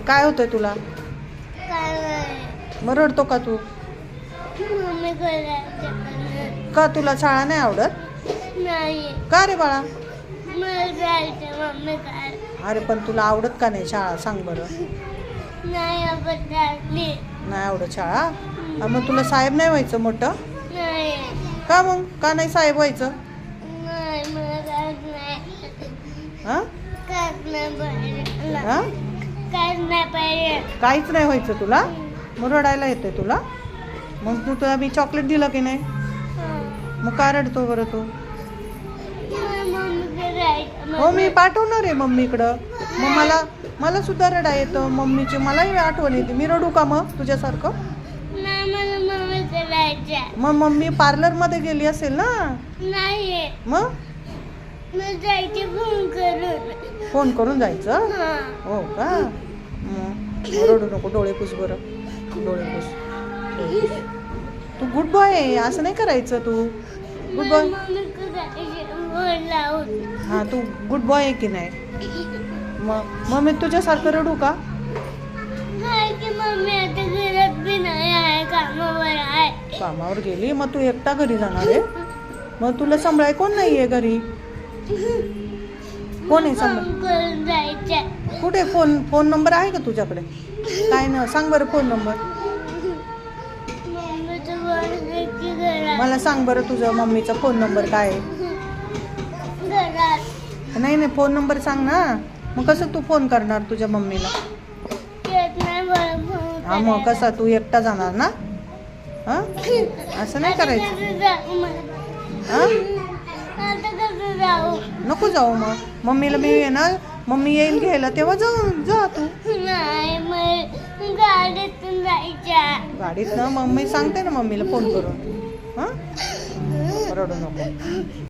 काय होतंय तुला? मग रडतो का तू? का तुला शाळा नाही आवडत? नाही. का रे बाळा? मला जायचं मम्मी काय. अरे पण तुला आवडत का नाही शाळा, सांग बरं. नाही आवडली. नाही आवडत शाळा? मग तुला साहेब नाही व्हायचं मोठं? नाही. का मग? का नाही साहेब व्हायचं? नाही मला जायचं नाही. हां काहीच नाही पाहिजे. हां काहीच नाही पाहिजे. काहीच नाही व्हायचं तुला? मग रडायला येते तुला? मग तुला मी चॉकलेट दिलं की नाही? मग का रडतो बरं तू? मम्मीकडे जायचं. हो मी पाठवणार आहे मम्मीकडं. मग मला सुद्धा रडा येतं मम्मीची, मलाही आठवण येते. मी रडू का मग तुझ्यासारखं? नाही मला मम्मीकडे जायचं. मग मम्मी पार्लरमध्ये गेली असेल ना? नाही. मग मला जायचे फोन करून. फोन करून जायचं? हां. हो का? मग रडू नको, डोळे पुस बरं. डोळे पुस. तू गुड बॉय आहे, असं नाही करायचं तू. Good boy. मम्मीकडे जायचे फोन लावून. हां तू गुड बॉय आहे की नाही? मग मी तुझ्यासारखं रडू का? काय की मम्मी आता घरात बी नाही आहे, कामावर आहे. कामावर गेली, मग तू एकटा घरी जाणार आहे? मग तुला सांभाळाय कोण नाही आहे घरी? कोण आहे सांभाळ? फोन करून जायचं. कुठे फोन नंबर आहे का तुझ्याकडे? काय ना सांग बरं फोन नंबर. मम्मीचं बोलायची घरात. मला सांग बरं तुझं मम्मीचा फोन नंबर काय आहे? घरात नाही फोन नंबर सांग ना. मग कसं तू फोन करणार तुझ्या मम्मीला? येत नाही मला फोन हा मग करायला. कसा तू एकटा जाणार ना? हां असं नाही आता करायचं. कसं जाऊ मग? हां आता कसं जाऊ? नको जाऊ. मग मम्मीला मी येणार, मम्मी येईल घ्यायला तेव्हा जा तू. नाही मग गाडीतून जायच्या. गाडीत ना मम्मी सांगते ना मम्मीला फोन करून. हां रडू नको.